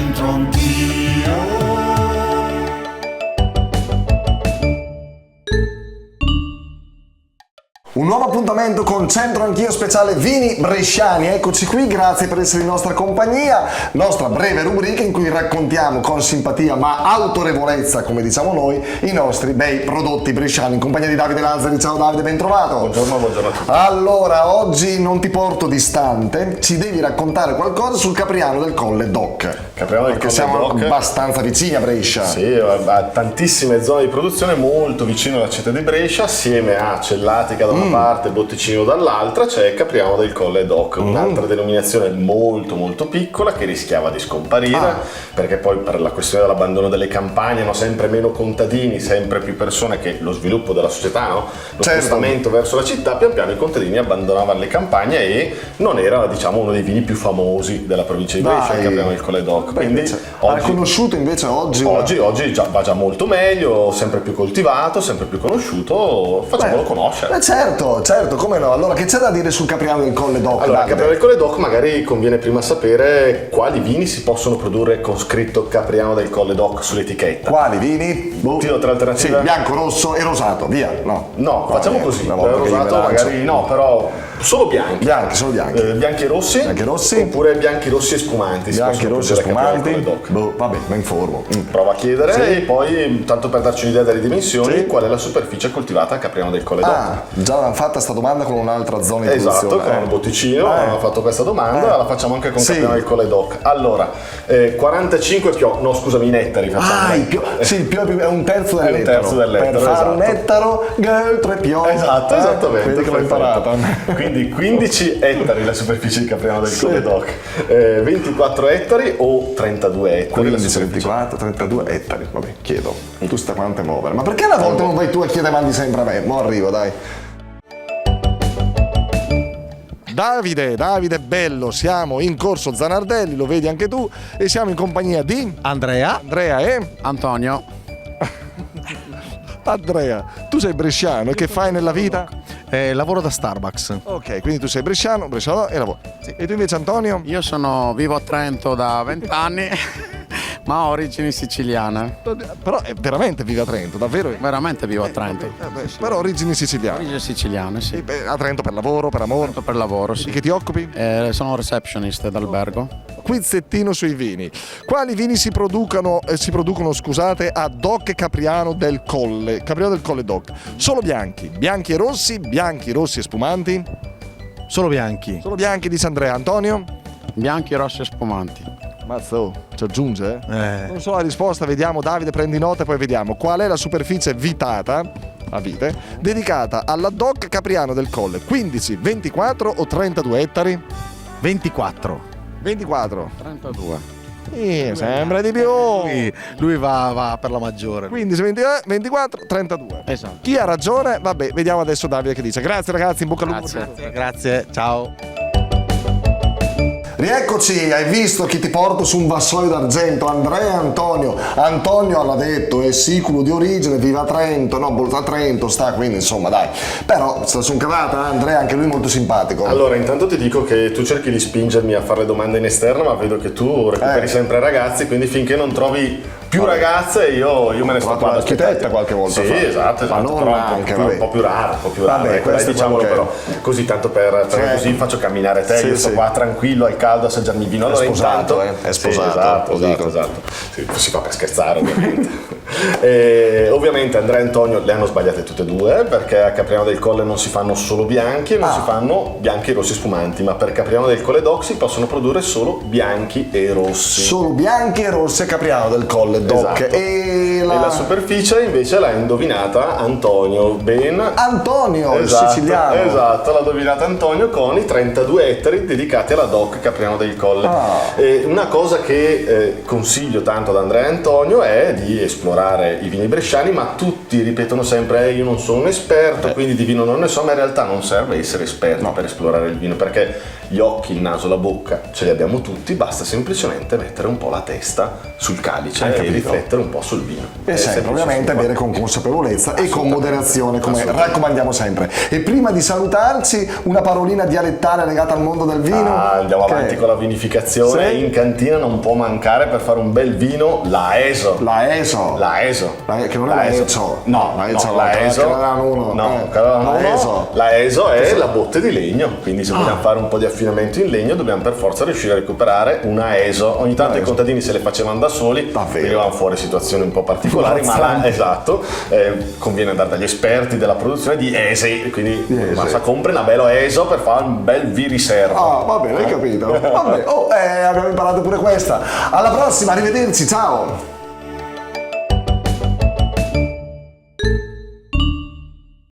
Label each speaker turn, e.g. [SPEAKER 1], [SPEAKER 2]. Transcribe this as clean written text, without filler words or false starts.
[SPEAKER 1] Centro Anch'io.
[SPEAKER 2] Un nuovo appuntamento con Centro Anch'io speciale Vini Bresciani. Eccoci qui, grazie per essere in nostra compagnia. Nostra breve rubrica in cui raccontiamo con simpatia ma autorevolezza, come diciamo noi, i nostri bei prodotti bresciani. In compagnia di Davide Lazzari. Ciao Davide, ben trovato.
[SPEAKER 3] Buongiorno a tutti.
[SPEAKER 2] Allora, oggi non ti porto distante, ci devi raccontare qualcosa sul Capriano del Colle Doc.
[SPEAKER 3] Capriano del
[SPEAKER 2] Perché
[SPEAKER 3] Colle
[SPEAKER 2] siamo
[SPEAKER 3] Doc.
[SPEAKER 2] abbastanza vicini a Brescia.
[SPEAKER 3] Sì, ha tantissime zone di produzione molto vicino alla città di Brescia, assieme a Cellatica da una parte e Botticino dall'altra c'è Capriano del Colle Doc, un'altra denominazione molto molto piccola che rischiava di scomparire, perché poi per la questione dell'abbandono delle campagne, no, sempre meno contadini, sempre più persone, che lo sviluppo della società, no? Lo spostamento verso la città, pian piano i contadini abbandonavano le campagne e non era, diciamo, uno dei vini più famosi della provincia di Brescia, il Capriano del Colle Doc. Quindi
[SPEAKER 2] oggi, conosciuto invece oggi
[SPEAKER 3] va già molto meglio, sempre più coltivato, sempre più conosciuto, facciamolo conoscere.
[SPEAKER 2] Certo, come no. Allora, che c'è da dire sul Capriano del Colle Doc?
[SPEAKER 3] Allora, il Capriano del Colle Doc magari conviene prima sapere quali vini si possono produrre con scritto Capriano del Colle Doc sull'etichetta.
[SPEAKER 2] Quali vini?
[SPEAKER 3] Ti do tre alternative?
[SPEAKER 2] Sì, bianco, rosso e rosato, via. No,
[SPEAKER 3] facciamo così.
[SPEAKER 2] Rosato
[SPEAKER 3] magari no, però solo bianchi.
[SPEAKER 2] Solo bianchi.
[SPEAKER 3] Bianchi e rossi. Oppure bianchi rossi e spumanti.
[SPEAKER 2] Bianchi e rossi e spumanti. Vabbè, mi informo.
[SPEAKER 3] Prova a chiedere e poi, tanto per darci un'idea delle dimensioni, qual è la superficie coltivata a Capriano del Colle Doc.
[SPEAKER 2] Già l'hanno fatta sta domanda con un'altra zona di produzione.
[SPEAKER 3] Esatto, con Botticino hanno fatto questa domanda, la facciamo anche con Capriano del Colle Doc. Allora, 45 in ettari facciamo.
[SPEAKER 2] Il pio è un terzo
[SPEAKER 3] È un terzo dell'ettaro,
[SPEAKER 2] per fare
[SPEAKER 3] esatto.
[SPEAKER 2] un ettaro, 3 pio.
[SPEAKER 3] Esatto, esattamente.
[SPEAKER 2] Vedi che l'ho imparata.
[SPEAKER 3] Quindi 15 ettari la superficie di Capriano del Colle Doc, 24 ettari o 32 ettari?
[SPEAKER 2] 15, 24, 32 ettari. Vabbè, chiedo. Tu sta quante muovere. Ma perché una volta non vai tu a chiedere mandi sempre a me? Mo' arrivo, dai. Davide bello, siamo in Corso Zanardelli, lo vedi anche tu, e siamo in compagnia di
[SPEAKER 4] Andrea
[SPEAKER 2] e
[SPEAKER 4] Antonio.
[SPEAKER 2] Andrea, tu sei bresciano e che fai nella vita?
[SPEAKER 4] Lavoro da Starbucks.
[SPEAKER 2] Ok, quindi tu sei bresciano e lavori. Sì. E tu invece Antonio?
[SPEAKER 4] Io vivo a Trento da 20 anni, ma ho origini siciliane.
[SPEAKER 2] Però veramente vive a Trento, davvero?
[SPEAKER 4] Veramente vivo a Trento.
[SPEAKER 2] Però origini siciliane.
[SPEAKER 4] Origini siciliane, sì.
[SPEAKER 2] A Trento per lavoro, per amore?
[SPEAKER 4] Trento per lavoro, sì.
[SPEAKER 2] Di che ti occupi?
[SPEAKER 4] Sono receptionist d'albergo.
[SPEAKER 2] Quizzettino sui vini. Quali vini si producono, scusate, a Doc Capriano del Colle Doc? Solo bianchi e rossi e spumanti?
[SPEAKER 4] Solo bianchi.
[SPEAKER 2] Solo bianchi, dice Andrea. Antonio?
[SPEAKER 4] Bianchi, rossi e spumanti.
[SPEAKER 2] Mazzo, ci aggiunge? Non so la risposta, vediamo. Davide, prendi nota e poi vediamo. Qual è la superficie vitata, a vite, dedicata alla Doc Capriano del Colle? 15, 24 o 32 ettari?
[SPEAKER 4] 24. 32.
[SPEAKER 2] Sembra di più.
[SPEAKER 4] Lui va per la maggiore.
[SPEAKER 2] 15, 24, 32.
[SPEAKER 4] Esatto.
[SPEAKER 2] Chi ha ragione? Vabbè, vediamo adesso Davide che dice. Grazie ragazzi, in bocca al lupo.
[SPEAKER 4] Grazie, ciao.
[SPEAKER 2] Rieccoci, hai visto chi ti porto su un vassoio d'argento? Andrea e Antonio. Antonio l'ha detto, è siculo di origine, vive a Trento, a Trento sta, quindi insomma dai. Però se la sono cavata, Andrea, anche lui molto simpatico.
[SPEAKER 3] Allora, intanto ti dico che tu cerchi di spingermi a fare le domande in esterno, ma vedo che tu recuperi sempre ragazzi, quindi finché non trovi più ragazze io me ne sto qua.
[SPEAKER 2] L'architetta qualche volta.
[SPEAKER 3] Sì, esatto,
[SPEAKER 2] ma non
[SPEAKER 3] però
[SPEAKER 2] anche,
[SPEAKER 3] un po' più raro,
[SPEAKER 2] Vabbè,
[SPEAKER 3] ecco, diciamolo, però così tanto per così faccio camminare te, io sto qua tranquillo al caldo a assaggiarmi il vino. Allora,
[SPEAKER 2] è sposato,
[SPEAKER 3] intanto,
[SPEAKER 2] è sposato,
[SPEAKER 3] esatto. Sì, si fa per scherzare, ovviamente. Ovviamente Andrea e Antonio le hanno sbagliate tutte e due, perché a Capriano del Colle non si fanno solo bianchi e non si fanno bianchi e rossi spumanti, ma per Capriano del Colle Doc si possono produrre solo bianchi e rossi.
[SPEAKER 2] Solo bianchi e rossi a Capriano del Colle Doc.
[SPEAKER 3] Esatto. E la superficie invece l'ha indovinata Antonio.
[SPEAKER 2] Antonio, il
[SPEAKER 3] esatto,
[SPEAKER 2] siciliano.
[SPEAKER 3] Esatto, l'ha indovinata Antonio con i 32 ettari dedicati alla Doc Capriano del Colle. Una cosa che consiglio tanto ad Andrea e Antonio è di esplorare i vini bresciani, ma tutti ripetono sempre io non sono un esperto, quindi di vino non ne so, ma in realtà non serve essere esperti per esplorare il vino, perché gli occhi, il naso, la bocca ce li abbiamo tutti, basta semplicemente mettere un po' la testa sul calice
[SPEAKER 2] Hai
[SPEAKER 3] e
[SPEAKER 2] capito.
[SPEAKER 3] riflettere un po' sul vino.
[SPEAKER 2] E
[SPEAKER 3] È
[SPEAKER 2] sempre
[SPEAKER 3] semplice,
[SPEAKER 2] ovviamente
[SPEAKER 3] super.
[SPEAKER 2] bere con consapevolezza e con moderazione, come
[SPEAKER 3] Assolutamente.
[SPEAKER 2] raccomandiamo sempre. E prima di salutarci, una parolina dialettale legata al mondo del vino.
[SPEAKER 3] Andiamo
[SPEAKER 2] Che-
[SPEAKER 3] avanti con la vinificazione.
[SPEAKER 2] Sì.
[SPEAKER 3] In cantina non può mancare per fare un bel vino la ESO.
[SPEAKER 2] La ESO.
[SPEAKER 3] La ESO.
[SPEAKER 2] Che non è la ESO.
[SPEAKER 3] No,
[SPEAKER 2] la ESO,
[SPEAKER 3] la
[SPEAKER 2] la
[SPEAKER 3] ESO.
[SPEAKER 2] Carolan 1.
[SPEAKER 3] No, Carolan
[SPEAKER 2] La
[SPEAKER 3] 1.
[SPEAKER 2] ESO.
[SPEAKER 3] La ESO è la botte di legno, quindi se vogliamo fare un po' di affinamento in legno dobbiamo per forza riuscire a recuperare una ESO. Ogni tanto i contadini se le facevano da soli,
[SPEAKER 2] Davvero?
[SPEAKER 3] venivano fuori situazioni un po' particolari, ma esatto, conviene andare dagli esperti della produzione di ESE, quindi
[SPEAKER 2] ESE.
[SPEAKER 3] basta compri una bella ESO per fare un bel viriservo.
[SPEAKER 2] Ah, va bene, hai capito. Vabbè. Abbiamo imparato pure questa. Alla prossima, arrivederci, ciao.